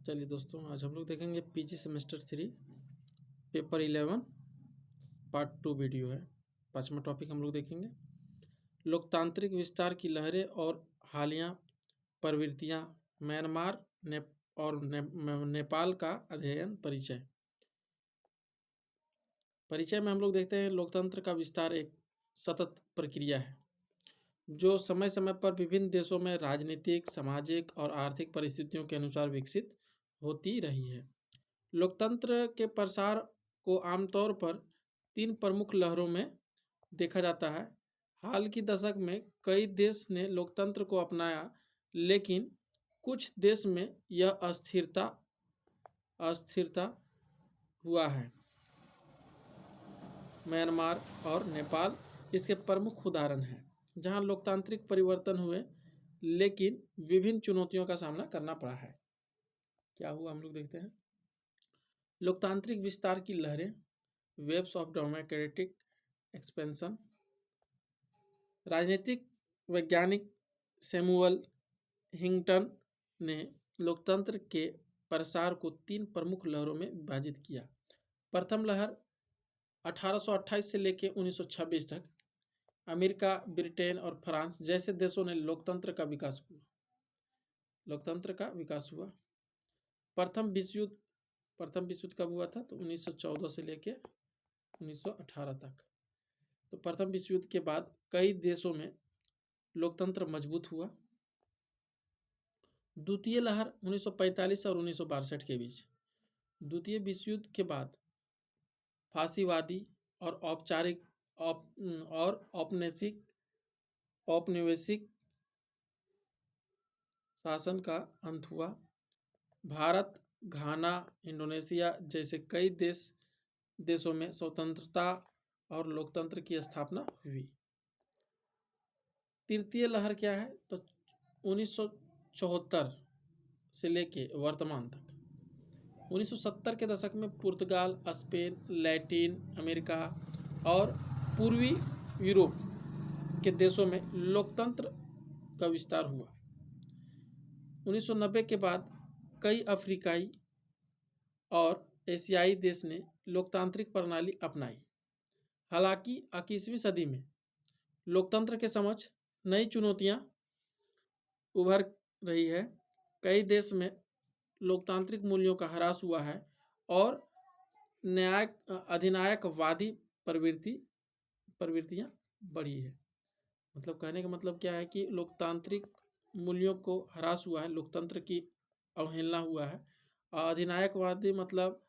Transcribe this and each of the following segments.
चलिए दोस्तों, आज हम लोग देखेंगे PG semester 3 paper 11 part 2 video है। 5वां टॉपिक हम लोग देखेंगे लोकतांत्रिक विस्तार की लहरें और हालिया प्रवृत्तियां, म्यांमार और नेपाल का अध्ययन। परिचय में हम लोग देखते हैं लोकतंत्र का विस्तार एक सतत प्रक्रिया है जो समय समय पर विभिन्न देशों में राजनीतिक, सामाजिक और आर्थिक परिस्थितियों के अनुसार विकसित होती रही है। लोकतंत्र के प्रसार को आमतौर पर 3 प्रमुख लहरों में देखा जाता है। हाल की दशक में कई देश ने लोकतंत्र को अपनाया, लेकिन कुछ देश में यह अस्थिरता हुआ है। म्यांमार और नेपाल इसके प्रमुख उदाहरण हैं, जहां लोकतांत्रिक परिवर्तन हुए लेकिन विभिन्न चुनौतियों का सामना करना पड़ा है। क्या हुआ हम लोग देखते हैं। लोकतांत्रिक विस्तार की लहरें, वेव्स ऑफ डेमोक्रेटिक एक्सपेंशन। राजनीतिक वैज्ञानिक सैमुअल हिंगटन ने लोकतंत्र के प्रसार को 3 प्रमुख लहरों में विभाजित किया। प्रथम लहर 1828 से लेकर 1926 तक अमेरिका, ब्रिटेन और फ्रांस जैसे देशों ने लोकतंत्र का विकास हुआ। प्रथम विश्व युद्ध कब हुआ था? तो 1914 से लेकर 1918 तक। तो प्रथम विश्व युद्ध के बाद कई देशों में लोकतंत्र मजबूत हुआ। द्वितीय लहर 1945 और 1962 के बीच। द्वितीय विश्व युद्ध के बाद फासीवादी और औपनिवेशिक शासन का अंत हुआ। भारत, घाना, इंडोनेशिया जैसे कई देशों में स्वतंत्रता और लोकतंत्र की स्थापना हुई। तृतीय लहर क्या है? तो 1974 से लेके वर्तमान तक। 1970 के दशक में पुर्तगाल, स्पेन, लैटिन अमेरिका और पूर्वी यूरोप के देशों में लोकतंत्र का विस्तार हुआ। 1990 के बाद कई अफ्रीकाई और एशियाई देश ने लोकतांत्रिक प्रणाली अपनाई। हालांकि 21वीं सदी में लोकतंत्र के समक्ष नई चुनौतियां उभर रही है। कई देश में लोकतांत्रिक मूल्यों का ह्रास हुआ है और अधिनायकवादी प्रवृत्तियां बढ़ी है। मतलब कहने का मतलब क्या है कि लोकतांत्रिक मूल्यों को ह्रास हुआ है, लोकतंत्र की अवहेलना हुआ है। और अधिनायकवादी मतलब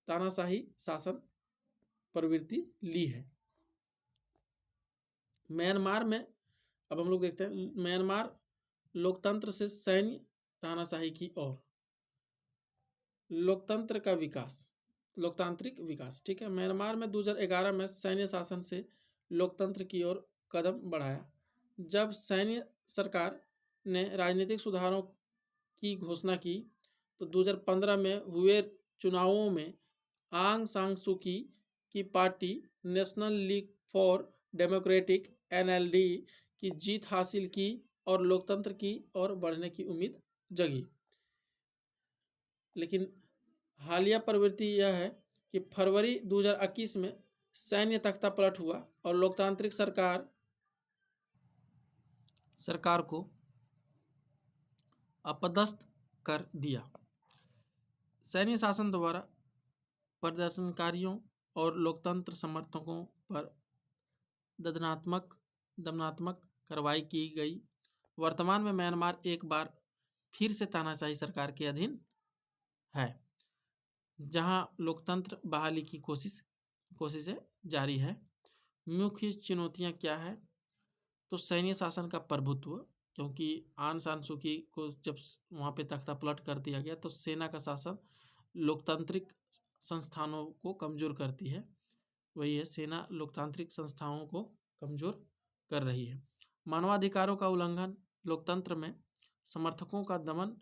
तानाशाही शासन प्रवृत्ति ली है। म्यांमार में अब हम लोग देखते हैं म्यांमार लोकतंत्र से सैन्य तानाशाही की ओर। लोकतांत्रिक विकास, ठीक है। म्यांमार में 2011 में सैन्य शासन से लोकतंत्र की ओर कदम बढ़ाया। जब सैन्य सरकार ने राजनीतिक सुधारों की घोषणा की तो 2015 में हुए चुनावों में आंग सान सू की party national league for democratic (NLD) की जीत हासिल की और लोकतंत्र की ओर बढ़ने की उम्मीद जगी। लेकिन हालिया प्रवृत्ति यह है कि फरवरी 2021 में सैन्य तख्तापलट हुआ और लोकतांत्रिक सरकार को अपदस्थ कर दिया। सैन्य शासन द्वारा प्रदर्शनकारियों और लोकतंत्र समर्थकों पर दमनात्मक कार्रवाई की गई। वर्तमान में म्यांमार एक बार फिर से तानाशाही सरकार के अधीन है, जहां लोकतंत्र बहाली की कोशिशें जारी है। मुख्य चुनौतियां क्या है? तो सैन्य शासन का प्रभुत्व, क्योंकि आंग सान सू की को जब वहाँ पे तख्तापलट कर दिया गया तो सेना का शासन लोकतांत्रिक संस्थानों को कमज़ोर करती है। वही है, सेना लोकतांत्रिक संस्थाओं को कमज़ोर कर रही है। मानवाधिकारों का उल्लंघन, लोकतंत्र में समर्थकों का दमन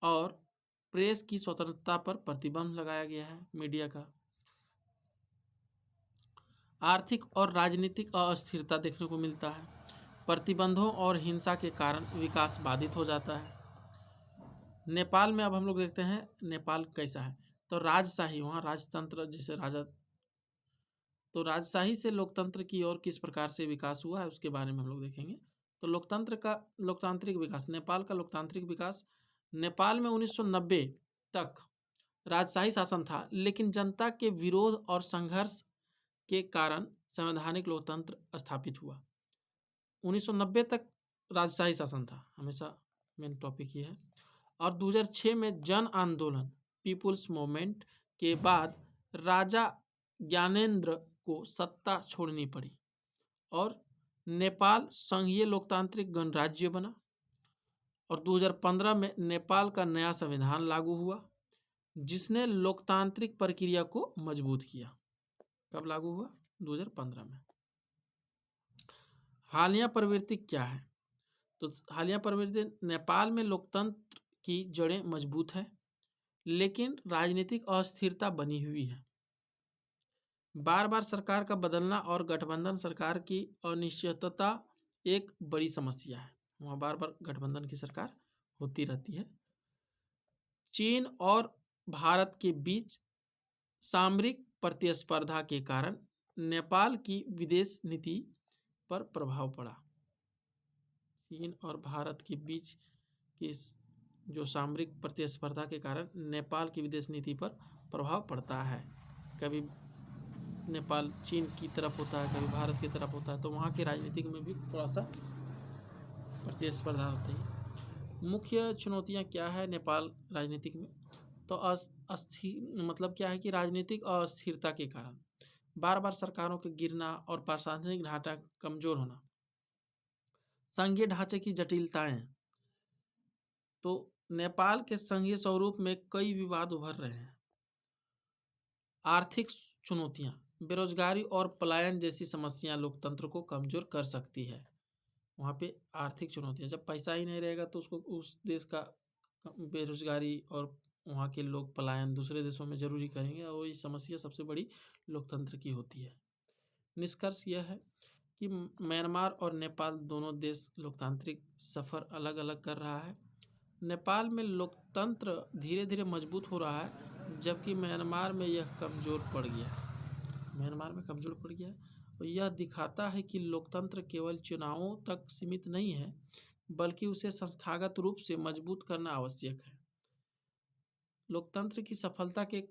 और प्रेस की स्वतंत्रता पर प्रतिबंध लगाया गया है। मीडिया का आर्थिक और राजनीतिक अस्थिरता देखने को मिलता है। प्रतिबंधों और हिंसा के कारण विकास बाधित हो जाता है। नेपाल में अब हम लोग देखते हैं नेपाल कैसा है। तो राजशाही, वहाँ राजतंत्र जैसे राजा, तो राजशाही से लोकतंत्र की ओर किस प्रकार से विकास हुआ है उसके बारे में हम लोग देखेंगे। तो लोकतांत्रिक विकास, नेपाल का लोकतांत्रिक विकास। नेपाल में 1990 तक राजशाही शासन था, लेकिन जनता के विरोध और संघर्ष के कारण संवैधानिक लोकतंत्र स्थापित हुआ। 1990 तक राजशाही शासन था, हमेशा मेन टॉपिक ये है। और 2006 में जन आंदोलन पीपुल्स मूवमेंट के बाद राजा ज्ञानेंद्र को सत्ता छोड़नी पड़ी और नेपाल संघीय लोकतांत्रिक गणराज्य बना। और 2015 में नेपाल का नया संविधान लागू हुआ, जिसने लोकतांत्रिक प्रक्रिया को मजबूत किया। कब लागू हुआ? 2015 में। हालिया प्रवृत्ति क्या है? तो हालिया प्रवृत्ति, नेपाल में लोकतंत्र की जड़ें मजबूत है, लेकिन राजनीतिक अस्थिरता बनी हुई है। बार बार सरकार का बदलना और गठबंधन सरकार की अनिश्चितता एक बड़ी समस्या है। वहाँ बार बार गठबंधन की सरकार होती रहती है। चीन और भारत के बीच सामरिक प्रतिस्पर्धा के कारण नेपाल की विदेश नीति पर प्रभाव पड़ा। चीन और भारत के बीच की जो सामरिक प्रतिस्पर्धा के कारण नेपाल की विदेश नीति पर प्रभाव पड़ता है। कभी नेपाल चीन की तरफ होता है, कभी भारत की तरफ होता है, तो वहाँ के राजनीतिक में भी थोड़ा सा प्रतिस्पर्धा होती है। मुख्य चुनौतियाँ क्या है नेपाल राजनीतिक में? तो मतलब क्या है कि राजनीतिक अस्थिरता के कारण बार बार सरकारों के गिरना और प्रशासनिक ढांचा कमजोर होना, संघीय ढांचे की जटिलताएं। तो नेपाल के संघीय स्वरूप में कई विवाद उभर रहे हैं। आर्थिक चुनौतियां, बेरोजगारी और पलायन जैसी समस्याएं लोकतंत्र को कमजोर कर सकती है। वहाँ पे आर्थिक चुनौतियां, जब पैसा ही नहीं रहेगा तो उसको उस देश का बेरोजगारी और वहाँ के लोग पलायन दूसरे देशों में जरूर ही करेंगे, और ये समस्या सबसे बड़ी लोकतंत्र की होती है। निष्कर्ष यह है कि म्यांमार और नेपाल दोनों देश लोकतांत्रिक सफ़र अलग अलग कर रहा है। नेपाल में लोकतंत्र धीरे धीरे मजबूत हो रहा है, जबकि म्यांमार में यह कमज़ोर पड़ गया है। म्यांमार में कमज़ोर पड़ गया है, और यह दिखाता है कि लोकतंत्र केवल चुनावों तक सीमित नहीं है, बल्कि उसे संस्थागत रूप से मजबूत करना आवश्यक है। लोकतंत्र की सफलता के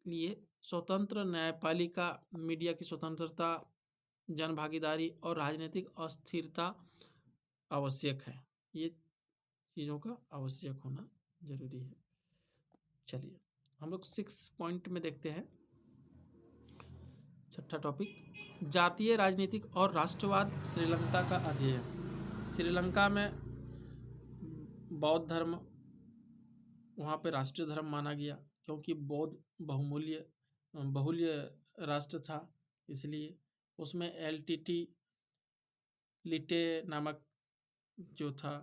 लिए स्वतंत्र न्यायपालिका, मीडिया की स्वतंत्रता, जनभागीदारी और राजनीतिक अस्थिरता आवश्यक है। ये चीज़ों का आवश्यक होना जरूरी है। चलिए हम लोग 6 पॉइंट में देखते हैं। छठा टॉपिक, जातीय राजनीतिक और राष्ट्रवाद श्रीलंका का अध्ययन। श्रीलंका में बौद्ध धर्म वहाँ पे राष्ट्रीय धर्म माना गया, क्योंकि बौद्ध बहुल्य राष्ट्र था, इसलिए उसमें LTT लिटे नामक जो था,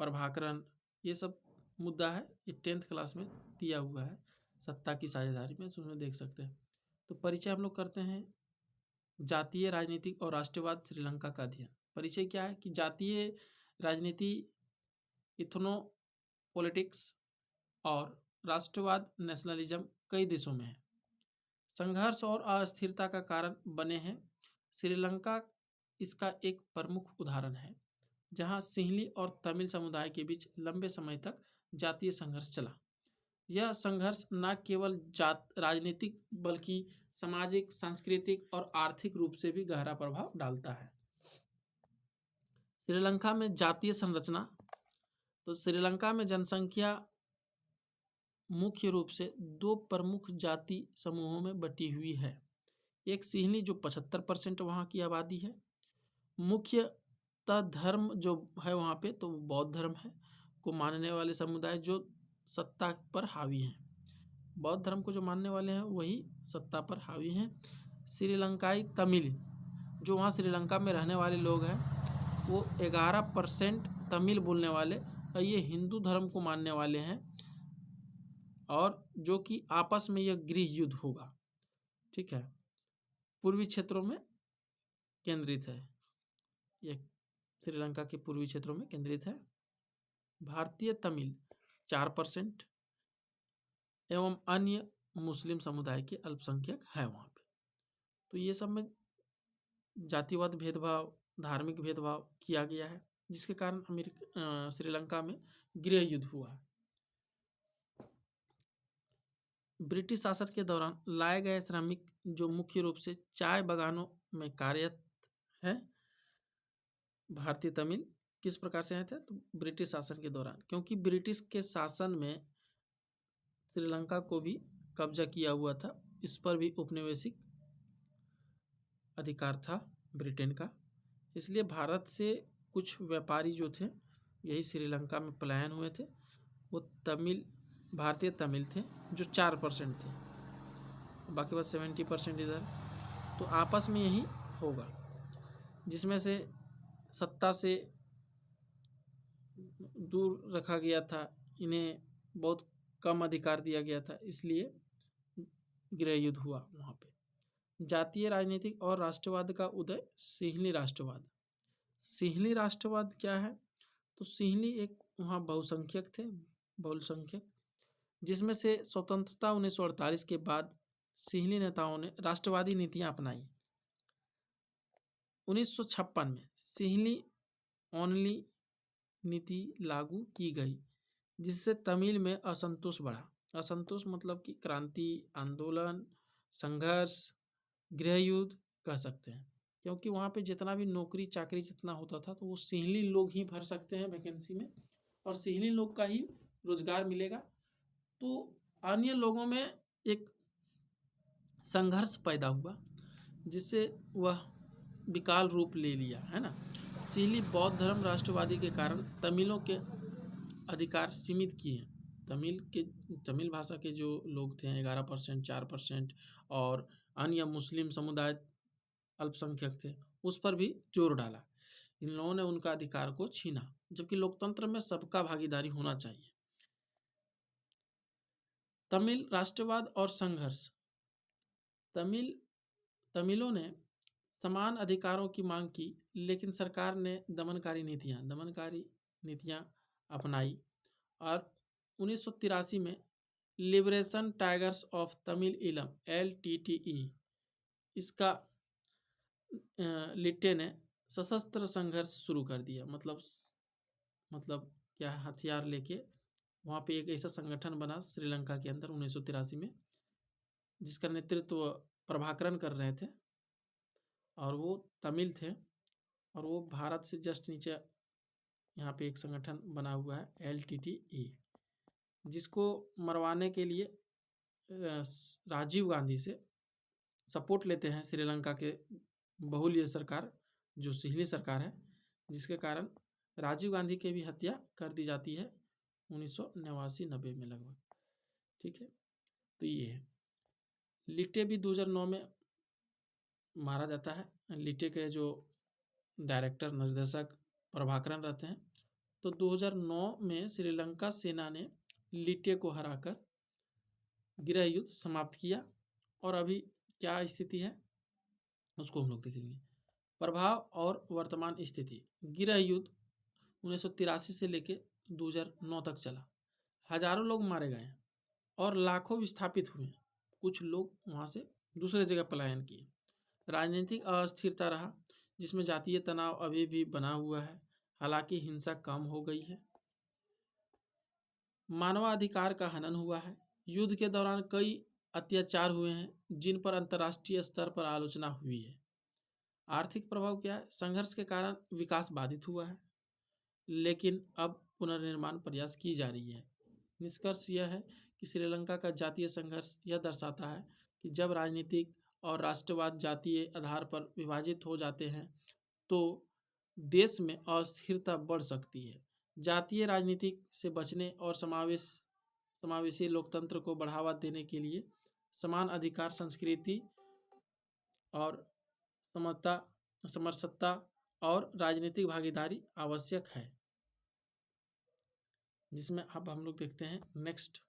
प्रभाकरण, ये सब मुद्दा है। ये 10th क्लास में दिया हुआ है, सत्ता की साझेदारी में, उसमें देख सकते हैं। तो परिचय हम लोग करते हैं जातीय राजनीतिक और राष्ट्रवाद श्रीलंका का अध्ययन। परिचय क्या है कि जातीय राजनीति, इथनो पॉलिटिक्स और राष्ट्रवाद नेशनलिज्म कई देशों में है, संघर्ष और अस्थिरता का कारण बने हैं। श्रीलंका इसका एक प्रमुख उदाहरण है, जहां सिंहली और तमिल समुदाय के बीच लंबे समय तक जातीय संघर्ष चला। यह संघर्ष न केवल राजनीतिक बल्कि सामाजिक, सांस्कृतिक और आर्थिक रूप से भी गहरा प्रभाव डालता है। श्रीलंका में जातीय संरचना। तो श्रीलंका में जनसंख्या मुख्य रूप से 2 प्रमुख जाति समूहों में बटी हुई है। एक सिंहली जो 75% वहाँ की आबादी है। मुख्यतः धर्म जो है वहाँ पे तो बौद्ध धर्म है को मानने वाले समुदाय जो सत्ता पर हावी हैं। बौद्ध धर्म को जो मानने वाले हैं वही सत्ता पर हावी हैं। श्रीलंकाई तमिल, जो वहाँ श्रीलंका में रहने वाले लोग हैं, वो 11% तमिल बोलने वाले, और ये हिंदू धर्म को मानने वाले हैं, और जो कि आपस में यह गृह युद्ध होगा। ठीक है, पूर्वी क्षेत्रों में केंद्रित है, यह श्रीलंका के पूर्वी क्षेत्रों में केंद्रित है। भारतीय तमिल 4% एवं अन्य मुस्लिम समुदाय के अल्पसंख्यक है वहाँ पे। तो ये सब में जातिवाद भेदभाव, धार्मिक भेदभाव किया गया है, जिसके कारण श्रीलंका में गृह युद्ध हुआ। ब्रिटिश शासन के दौरान लाए गए श्रमिक जो मुख्य रूप से चाय बागानों में कार्यरत है, भारतीय तमिल किस प्रकार से आए थे? तो ब्रिटिश शासन के दौरान, क्योंकि ब्रिटिश के शासन में श्रीलंका को भी कब्जा किया हुआ था, इस पर भी उपनिवेशिक अधिकार था ब्रिटेन का, इसलिए भारत से कुछ व्यापारी जो थे यही श्रीलंका में पलायन हुए थे। वो तमिल, भारतीय तमिल थे जो 4% थे, बाकी बात 70% इधर। तो आपस में यही होगा, जिसमें से सत्ता से दूर रखा गया था, इन्हें बहुत कम अधिकार दिया गया था, इसलिए गृह युद्ध हुआ वहाँ पे। जातीय राजनीतिक और राष्ट्रवाद का उदय, सिंहली राष्ट्रवाद। सिंहली राष्ट्रवाद क्या है? तो सिंहली एक वहाँ बहुसंख्यक, जिसमें से स्वतंत्रता 1948 के बाद सिंहली नेताओं ने राष्ट्रवादी नीतियां अपनाई। 1956 में सिंहली ओनली नीति लागू की गई, जिससे तमिल में असंतोष बढ़ा। असंतोष मतलब कि क्रांति, आंदोलन, संघर्ष, गृह युद्ध कह सकते हैं, क्योंकि वहाँ पे जितना भी नौकरी चाकरी जितना होता था तो वो सिंहली लोग ही भर सकते हैं वैकेंसी में, और सिंहली लोग का ही रोजगार मिलेगा। तो अन्य लोगों में एक संघर्ष पैदा हुआ, जिससे वह विकाल रूप ले लिया, है ना। सिंहली बौद्ध धर्म राष्ट्रवादी के कारण तमिलों के अधिकार सीमित किए। तमिल भाषा के जो लोग थे 11%, 4% और अन्य मुस्लिम समुदाय अल्पसंख्यक थे, उस पर भी जोर डाला। इन लोगों ने उनका अधिकार को छीना, जबकि लोकतंत्र में सबका भागीदारी होना चाहिए। तमिल राष्ट्रवाद और संघर्ष। तमिलों ने समान अधिकारों की मांग की, लेकिन सरकार ने दमनकारी नीतियां अपनाई और 1983 में लिबरेशन टाइगर्स ऑफ तमिल इलम LTTE इसका लिट्टे ने सशस्त्र संघर्ष शुरू कर दिया। मतलब क्या, हथियार लेके वहाँ पे एक ऐसा संगठन बना श्रीलंका के अंदर 1983 में, जिसका नेतृत्व प्रभाकरन कर रहे थे, और वो तमिल थे, और वो भारत से जस्ट नीचे यहाँ पे एक संगठन बना हुआ है LTTE, जिसको मरवाने के लिए राजीव गांधी से सपोर्ट लेते हैं श्रीलंका के बहुदलीय सरकार, जो सिंहली सरकार है, जिसके कारण राजीव गांधी की भी हत्या कर दी जाती है 1989-90 में लगभग। ठीक है, तो ये है। लिट्टे भी 2009 में मारा जाता है। लिट्टे के जो डायरेक्टर निर्देशक प्रभाकरन रहते हैं। तो 2009 में श्रीलंका सेना ने लिट्टे को हराकर गृह युद्ध समाप्त किया, और अभी क्या स्थिति है उसको हम लोग देखेंगे। प्रभाव और वर्तमान स्थिति। गृह युद्ध 1983 से लेकर 2009 तक चला। हजारों लोग मारे गए और लाखों विस्थापित हुए। कुछ लोग वहाँ से दूसरे जगह पलायन किए। राजनीतिक अस्थिरता रहा, जिसमें जातीय तनाव अभी भी बना हुआ है, हालांकि हिंसा कम हो गई है। मानवाधिकार का हनन हुआ है। युद्ध के दौरान कई अत्याचार हुए हैं, जिन पर अंतर्राष्ट्रीय स्तर पर आलोचना हुई है। आर्थिक प्रभाव क्या है? संघर्ष के कारण विकास बाधित हुआ है, लेकिन अब पुनर्निर्माण प्रयास की जा रही है। निष्कर्ष यह है कि श्रीलंका का जातीय संघर्ष यह दर्शाता है कि जब राजनीतिक और राष्ट्रवाद जातीय आधार पर विभाजित हो जाते हैं तो देश में अस्थिरता बढ़ सकती है। जातीय राजनीति से बचने और समावेशी लोकतंत्र को बढ़ावा देने के लिए समान अधिकार, संस्कृति और समरसता और राजनीतिक भागीदारी आवश्यक है। जिसमें अब हम लोग देखते हैं नेक्स्ट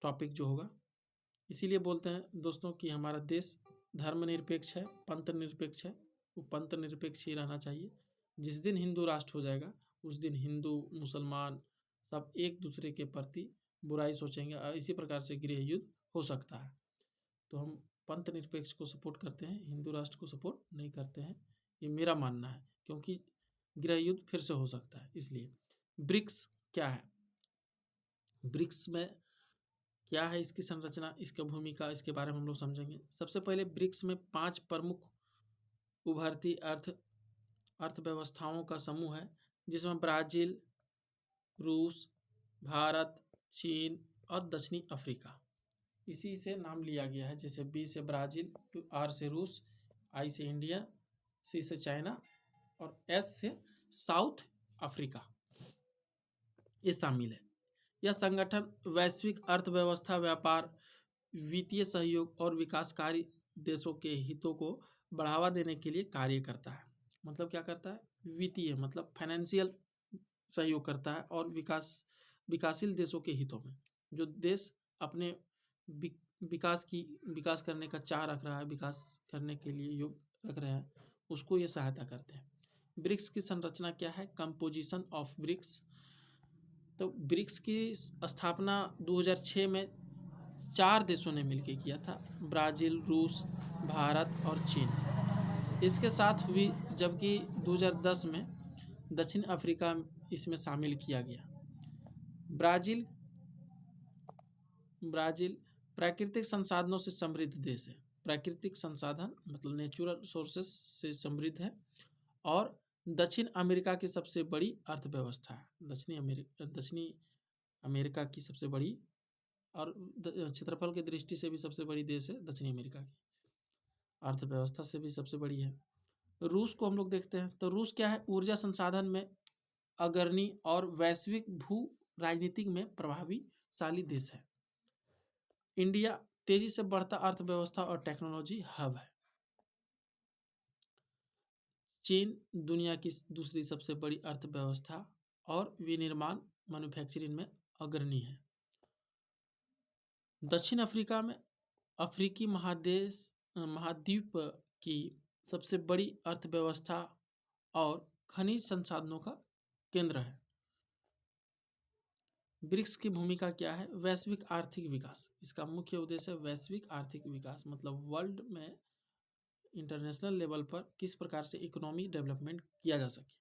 टॉपिक जो होगा। इसीलिए बोलते हैं दोस्तों कि हमारा देश धर्मनिरपेक्ष है, पंथ निरपेक्ष है। वो पंथ निरपेक्ष ही रहना चाहिए। जिस दिन हिंदू राष्ट्र हो जाएगा उस दिन हिंदू, मुसलमान सब एक दूसरे के प्रति बुराई सोचेंगे और इसी प्रकार से गृह युद्ध हो सकता है। तो हम पंथ निरपेक्ष को सपोर्ट करते हैं, हिंदू राष्ट्र को सपोर्ट नहीं करते हैं, ये मेरा मानना है, क्योंकि गृह युद्ध फिर से हो सकता है। इसलिए ब्रिक्स क्या है, ब्रिक्स में क्या है, इसकी संरचना, इसकी भूमिका, इसके बारे में हम लोग समझेंगे। सबसे पहले ब्रिक्स में 5 प्रमुख उभरती अर्थव्यवस्थाओं का समूह है, जिसमें ब्राज़ील, रूस, भारत, चीन और दक्षिणी अफ्रीका, इसी से नाम लिया गया है। जैसे बी से ब्राज़ील, आर से रूस, आई से इंडिया, सी से चाइना और एस से साउथ अफ्रीका, ये शामिल है। यह संगठन वैश्विक अर्थव्यवस्था, व्यापार, वित्तीय सहयोग और विकासकारी देशों के हितों को बढ़ावा देने के लिए कार्य करता है। मतलब क्या करता है, वित्तीय मतलब फाइनेंशियल सहयोग करता है और विकासशील देशों के हितों में, जो देश अपने विकास करने का चाह रख रहा है, विकास करने के लिए योग रख रहे हैं, उसको ये सहायता करते हैं। ब्रिक्स की संरचना क्या है, कंपोजिशन ऑफ ब्रिक्स। तो ब्रिक्स की स्थापना 2006 में 4 देशों ने मिलकर किया था, ब्राज़ील, रूस, भारत और चीन। इसके साथ हुई, जबकि 2010 में दक्षिण अफ्रीका इसमें शामिल किया गया। ब्राज़ील प्राकृतिक संसाधनों से समृद्ध देश है। प्राकृतिक संसाधन मतलब नेचुरल सोर्सेस से समृद्ध है और दक्षिण अमेरिका की सबसे बड़ी अर्थव्यवस्था है। दक्षिणी अमेरिका की सबसे बड़ी और क्षेत्रफल की दृष्टि से भी सबसे बड़ी देश है दक्षिणी अमेरिका की, अर्थव्यवस्था से भी सबसे बड़ी है। रूस को हम लोग देखते हैं, तो रूस क्या है, ऊर्जा संसाधन में अग्रणी और वैश्विक भू राजनीतिक में प्रभावशाली देश है। इंडिया तेजी से बढ़ता अर्थव्यवस्था और टेक्नोलॉजी हब है। चीन दुनिया की दूसरी सबसे बड़ी अर्थव्यवस्था और विनिर्माण मैन्युफैक्चरिंग में अग्रणी है। दक्षिण अफ्रीका में अफ्रीकी महाद्वीप की सबसे बड़ी अर्थव्यवस्था और खनिज संसाधनों का केंद्र है। ब्रिक्स की भूमिका क्या है, वैश्विक आर्थिक विकास, इसका मुख्य उद्देश्य है वैश्विक आर्थिक विकास, मतलब वर्ल्ड में इंटरनेशनल लेवल पर किस प्रकार से इकोनॉमी डेवलपमेंट किया जा सके।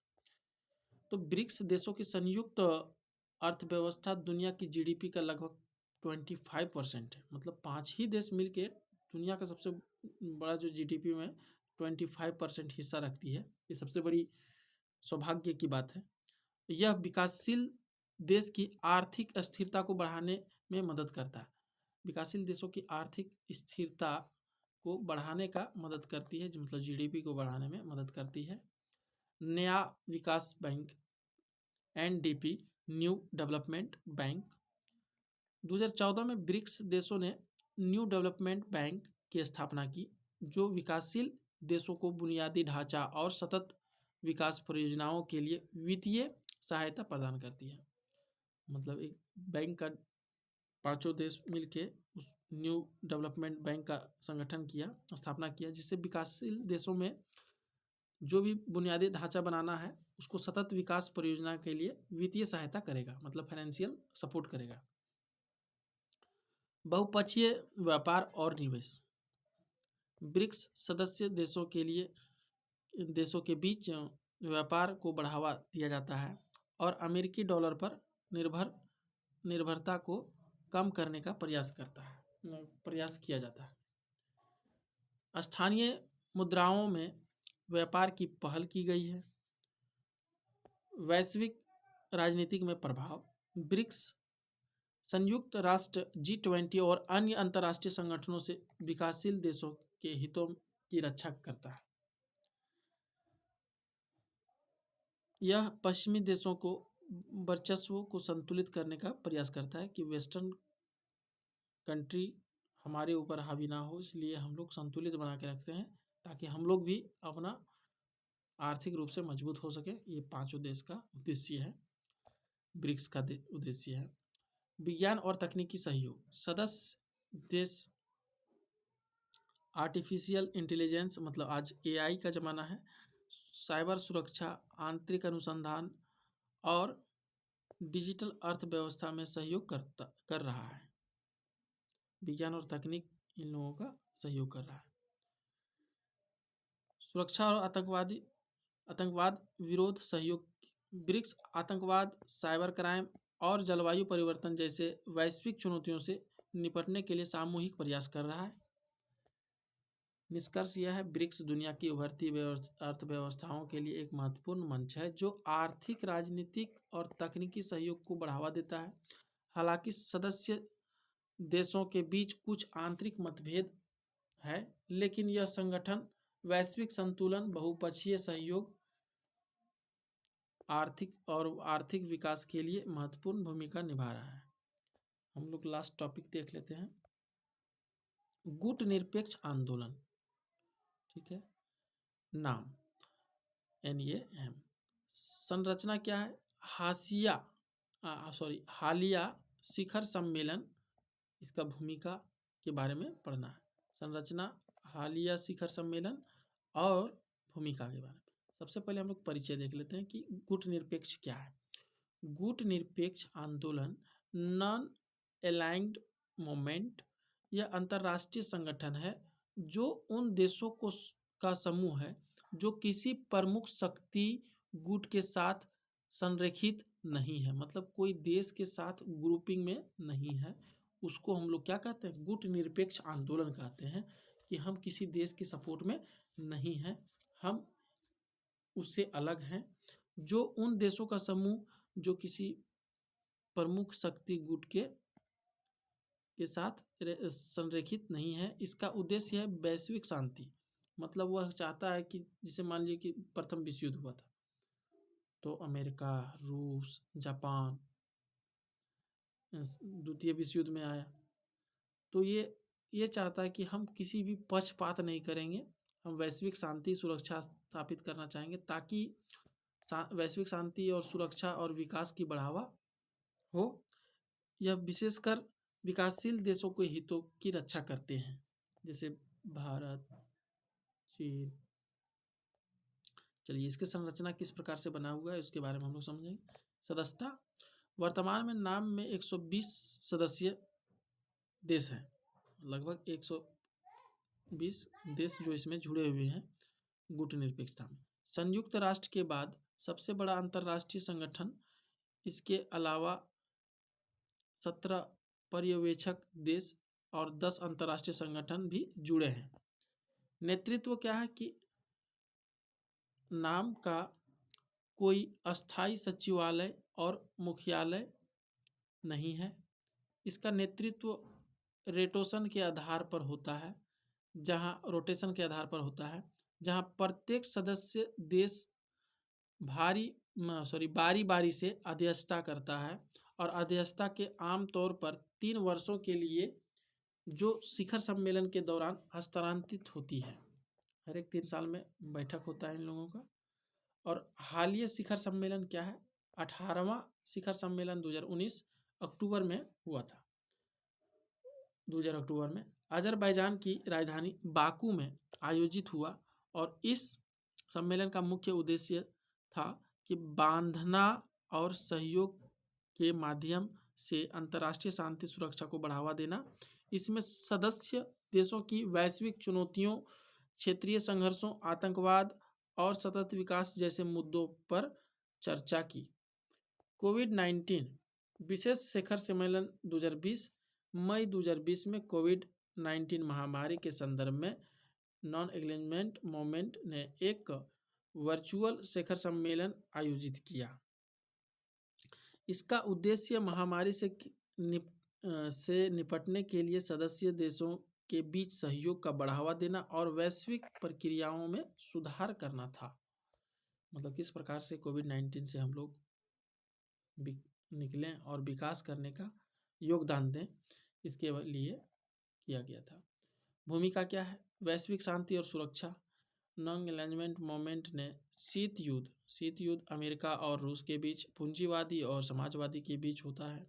तो ब्रिक्स देशों की संयुक्त अर्थव्यवस्था दुनिया की जीडीपी का लगभग 25% है। मतलब 5 ही देश मिलकर दुनिया का सबसे बड़ा जो जीडीपी में 25% हिस्सा रखती है, ये सबसे बड़ी सौभाग्य की बात है। यह विकासशील देश की आर्थिक स्थिरता को बढ़ाने में मदद करता है। विकासशील देशों की आर्थिक स्थिरता को बढ़ाने का मदद करती है, जो मतलब जीडीपी को बढ़ाने में मदद करती है। नया विकास bank NDP, new development bank, 2014 में ब्रिक्स देशों ने न्यू डेवलपमेंट बैंक की स्थापना की, जो विकासशील देशों को बुनियादी ढांचा और सतत विकास परियोजनाओं के लिए वित्तीय सहायता प्रदान करती है। मतलब एक बैंक का 5 देश मिलके उस न्यू डेवलपमेंट बैंक का संगठन किया, स्थापना किया, जिससे विकासशील देशों में जो भी बुनियादी ढांचा बनाना है उसको सतत विकास परियोजना के लिए वित्तीय सहायता करेगा, मतलब फाइनेंशियल सपोर्ट करेगा। बहुपक्षीय व्यापार और निवेश, ब्रिक्स सदस्य देशों के बीच व्यापार को बढ़ावा दिया जाता है और अमेरिकी डॉलर पर निर्भरता को कम करने का प्रयास किया जाता है। स्थानीय मुद्राओं में व्यापार की पहल की गई है। वैश्विक राजनीतिक में प्रभाव, ब्रिक्स संयुक्त राष्ट्र, G20 और अन्य अंतर्राष्ट्रीय संगठनों से विकासशील देशों के हितों की रक्षा करता है। यह पश्चिमी देशों को वर्चस्व को संतुलित करने का प्रयास करता है कि वेस्टर्न कंट्री हमारे ऊपर हावी ना हो, इसलिए हम लोग संतुलित बना के रखते हैं ताकि हम लोग भी अपना आर्थिक रूप से मजबूत हो सके। ये 5 देश का उद्देश्य है, ब्रिक्स का उद्देश्य है। विज्ञान और तकनीकी सहयोग, सदस्य देश आर्टिफिशियल इंटेलिजेंस मतलब आज AI का ज़माना है, साइबर सुरक्षा, आंतरिक अनुसंधान और डिजिटल अर्थव्यवस्था में सहयोग कर रहा है। विज्ञान और तकनीक इन लोगों का सहयोग कर रहा है। सुरक्षा और आतंकवाद विरोध सहयोग। ब्रिक्स आतंकवाद, साइबर क्राइम और जलवायु परिवर्तन जैसे वैश्विक चुनौतियों से निपटने के लिए सामूहिक प्रयास कर रहा है। निष्कर्ष यह है, ब्रिक्स दुनिया की उभरती अर्थव्यवस्थाओं के लिए एक महत्वपूर्ण मंच है जो आर्थिक, राजनीतिक और तकनीकी सहयोग को बढ़ावा देता है। हालांकि सदस्य देशों के बीच कुछ आंतरिक मतभेद है, लेकिन यह संगठन वैश्विक संतुलन, बहुपक्षीय सहयोग, आर्थिक विकास के लिए महत्वपूर्ण भूमिका निभा रहा है। हम लोग लास्ट टॉपिक देख लेते हैं, गुटनिरपेक्ष आंदोलन। ठीक है, नाम NAM। संरचना क्या है? हालिया शिखर सम्मेलन, इसका भूमिका के बारे में पढ़ना है। संरचना, हालिया शिखर सम्मेलन और भूमिका के बारे में। सबसे पहले हम लोग परिचय देख लेते हैं कि गुटनिरपेक्ष क्या है। गुटनिरपेक्ष आंदोलन नॉन अलाइन्ड मूवमेंट यह अंतर्राष्ट्रीय संगठन है जो उन देशों का समूह है जो किसी प्रमुख शक्ति गुट के साथ संरेखित नहीं है। मतलब कोई देश के साथ ग्रुपिंग में नहीं है, उसको हम लोग क्या कहते हैं? गुटनिरपेक्ष आंदोलन कहते हैं। कि हम किसी देश के सपोर्ट में नहीं हैं, हम उससे अलग हैं। जो उन देशों का समूह जो किसी प्रमुख शक्ति गुट के साथ संरेखित नहीं है। इसका उद्देश्य है वैश्विक शांति। मतलब वह चाहता है कि जैसे मान लीजिए कि प्रथम विश्व युद्ध हुआ था तो अमेरिका, रूस, जापान द्वितीय विश्व युद्ध में आया, तो ये चाहता है कि हम किसी भी पक्षपात नहीं करेंगे, हम वैश्विक शांति सुरक्षा स्थापित करना चाहेंगे ताकि वैश्विक शांति और सुरक्षा और विकास की बढ़ावा हो। यह विशेषकर विकासशील देशों के हितों की रक्षा करते हैं, जैसे भारत, चीन। चलिए, इसकी संरचना किस प्रकार से बना हुआ है उसके बारे में हम लोग समझेंगे। सदस्यता, वर्तमान में नाम में 120 सदस्य देश हैं। लगभग 120 देश जो इसमें जुड़े हुए हैं गुटनिरपेक्षता में। संयुक्त राष्ट्र के बाद सबसे बड़ा अंतर्राष्ट्रीय संगठन। इसके अलावा 17 पर्यवेक्षक देश और 10 अंतर्राष्ट्रीय संगठन भी जुड़े हैं। नेतृत्व क्या है कि नाम का कोई अस्थायी सचिवालय और मुख्यालय नहीं है। इसका नेतृत्व रोटेशन के आधार पर होता है, जहां प्रत्येक सदस्य देश बारी बारी से अध्यक्षता करता है और अध्यक्षता के आमतौर पर 3 वर्षों के लिए जो शिखर सम्मेलन के दौरान हस्तांतरित होती है। हर एक 3 साल में बैठक होता है इन लोगों का। और हालिया शिखर सम्मेलन क्या है? 18वां शिखर सम्मेलन 2019 अक्टूबर में हुआ था। 2000 अक्टूबर में अजरबैजान की राजधानी बाकू में आयोजित हुआ और इस सम्मेलन का मुख्य उद्देश्य था कि बांधना और सहयोग के माध्यम से अंतर्राष्ट्रीय शांति सुरक्षा को बढ़ावा देना। इसमें सदस्य देशों की वैश्विक चुनौतियों, क्षेत्रीय संघर्षों, आतंकवाद और सतत विकास जैसे मुद्दों पर चर्चा की। कोविड-19 विशेष शिखर सम्मेलन 2020 मई 2020 में कोविड-19 महामारी के संदर्भ में नॉन एलाइनमेंट मूवमेंट ने एक वर्चुअल शिखर सम्मेलन आयोजित किया। इसका उद्देश्य महामारी से निपटने के लिए सदस्य देशों के बीच सहयोग का बढ़ावा देना और वैश्विक प्रक्रियाओं में सुधार करना था। मतलब किस प्रकार से कोविड-19 से हम लोग निकलें और विकास करने का योगदान दें, इसके लिए किया गया था। भूमिका क्या है? वैश्विक शांति और सुरक्षा। नॉन अलाइनमेंट मूवमेंट ने शीत युद्ध अमेरिका और रूस के बीच, पूंजीवादी और समाजवादी के बीच होता है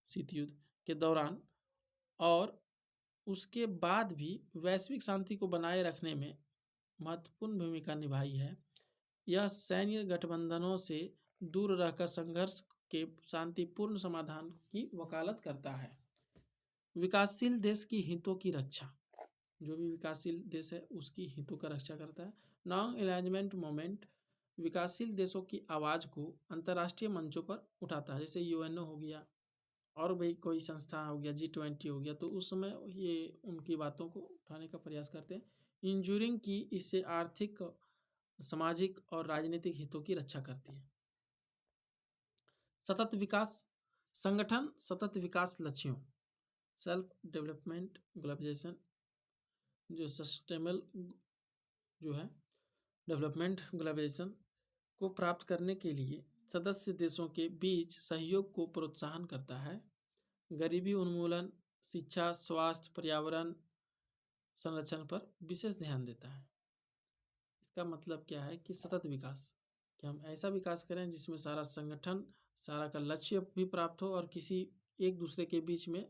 शीत युद्ध के दौरान और उसके बाद भी वैश्विक शांति को बनाए रखने में महत्वपूर्ण भूमिका निभाई है। यह सैन्य गठबंधनों से दूर रहकर संघर्ष के शांतिपूर्ण समाधान की वकालत करता है। विकासशील देश की हितों की रक्षा, जो भी विकासशील देश है उसकी हितों का रक्षा करता है। नॉन अलाइनमेंट मोमेंट विकासशील देशों की आवाज़ को अंतर्राष्ट्रीय मंचों पर उठाता है, जैसे यूएनओ हो गया और भी कोई संस्था हो गया, G20 हो गया, तो उस समय ये उनकी बातों को उठाने का प्रयास करते हैं। इंजूरिंग की इससे आर्थिक, सामाजिक और राजनीतिक हितों की रक्षा करती है। सतत विकास संगठन सतत विकास लक्ष्यों, सेल्फ डेवलपमेंट ग्लोबलाइजेशन, जो सस्टेनेबल जो है डेवलपमेंट ग्लोबलाइजेशन को प्राप्त करने के लिए सदस्य देशों के बीच सहयोग को प्रोत्साहन करता है। गरीबी उन्मूलन, शिक्षा, स्वास्थ्य, पर्यावरण संरक्षण पर विशेष ध्यान देता है। इसका मतलब क्या है कि सतत विकास, कि हम ऐसा विकास करें जिसमें सारा संगठन, सारा का लक्ष्य भी प्राप्त हो और किसी एक दूसरे के बीच में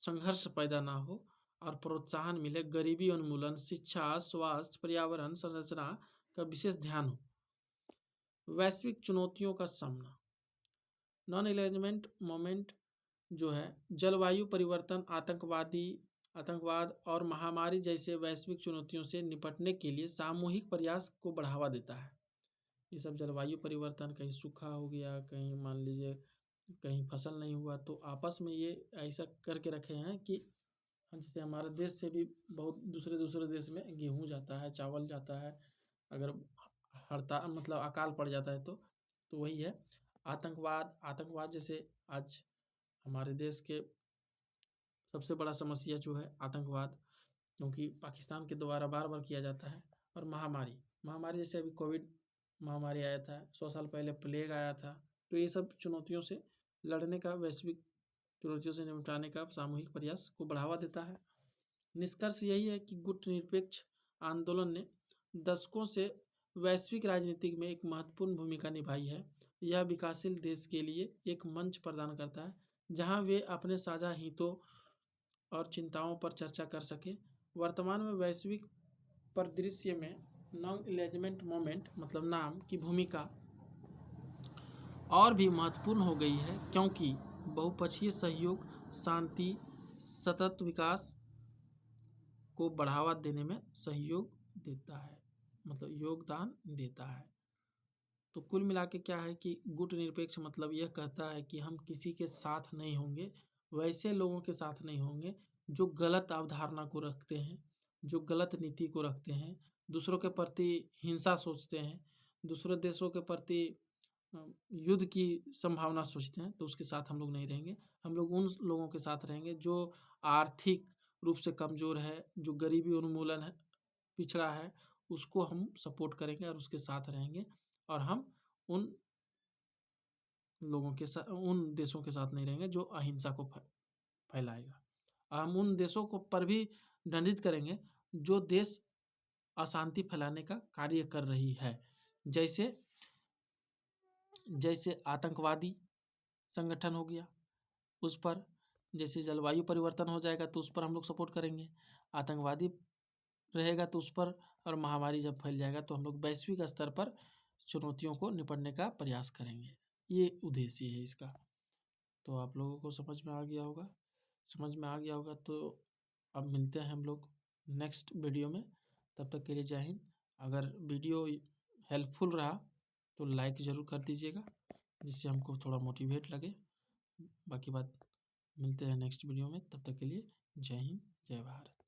संघर्ष पैदा ना हो और प्रोत्साहन मिले। गरीबी उन्मूलन, शिक्षा, स्वास्थ्य, पर्यावरण संरचना का विशेष ध्यान हो। वैश्विक चुनौतियों का सामना, नॉन अलाइनमेंट मोमेंट जो है जलवायु परिवर्तन, आतंकवाद और महामारी जैसे वैश्विक चुनौतियों से निपटने के लिए सामूहिक प्रयास को बढ़ावा देता है। ये सब जलवायु परिवर्तन, कहीं सूखा हो गया, कहीं मान लीजिए कहीं फसल नहीं हुआ, तो आपस में ये ऐसा करके रखे हैं कि जैसे हमारे देश से भी बहुत दूसरे देश में गेहूँ जाता है, चावल जाता है, अगर हड़ताल मतलब अकाल पड़ जाता है तो वही है। आतंकवाद जैसे आज हमारे देश के सबसे बड़ा समस्या जो है आतंकवाद, क्योंकि पाकिस्तान के द्वारा बार बार किया जाता है। और महामारी जैसे अभी कोविड महामारी आया था, 100 साल पहले प्लेग आया था, तो ये सब चुनौतियों से लड़ने का, वैश्विक चुनौतियों से निपटाने का सामूहिक प्रयास को बढ़ावा देता है। निष्कर्ष यही है कि गुटनिरपेक्ष आंदोलन ने दशकों से वैश्विक राजनीति में एक महत्वपूर्ण भूमिका निभाई है। यह विकासशील देश के लिए एक मंच प्रदान करता है जहां वे अपने साझा हितों और चिंताओं पर चर्चा कर सके। वर्तमान में वैश्विक परिदृश्य में नॉन अलाइनमेंट मोमेंट मतलब नाम की भूमिका और भी महत्वपूर्ण हो गई है, क्योंकि बहुपक्षीय सहयोग, शांति, सतत विकास को बढ़ावा देने में सहयोग देता है, मतलब योगदान देता है। तो कुल मिला के क्या है कि गुटनिरपेक्ष मतलब यह कहता है कि हम किसी के साथ नहीं होंगे, वैसे लोगों के साथ नहीं होंगे जो गलत अवधारणा को रखते हैं, जो गलत नीति को रखते हैं, दूसरों के प्रति हिंसा सोचते हैं, दूसरे देशों के प्रति युद्ध की संभावना सोचते हैं, तो उसके साथ हम लोग नहीं रहेंगे। हम लोग उन लोगों के साथ रहेंगे जो आर्थिक रूप से कमज़ोर है, जो गरीबी उन्मूलन है, पिछड़ा है, उसको हम सपोर्ट करेंगे और उसके साथ रहेंगे। और हम उन लोगों के साथ, उन देशों के साथ नहीं रहेंगे जो अहिंसा को फैलाएगा। हम उन देशों को पर भी दंडित करेंगे जो देश अशांति फैलाने का कार्य कर रही है, जैसे आतंकवादी संगठन हो गया, उस पर। जैसे जलवायु परिवर्तन हो जाएगा तो उस पर हम लोग सपोर्ट करेंगे, आतंकवादी रहेगा तो उस पर, और महामारी जब फैल जाएगा तो हम लोग वैश्विक स्तर पर चुनौतियों को निपटने का प्रयास करेंगे। ये उद्देश्य है इसका। तो आप लोगों को समझ में आ गया होगा। तो अब मिलते हैं हम लोग नेक्स्ट वीडियो में। तब तक के लिए जय हिंद। अगर वीडियो हेल्पफुल रहा तो लाइक ज़रूर कर दीजिएगा, जिससे हमको थोड़ा मोटिवेट लगे। बाकी बात मिलते हैं नेक्स्ट वीडियो में, तब तक के लिए जय हिंद, जय भारत।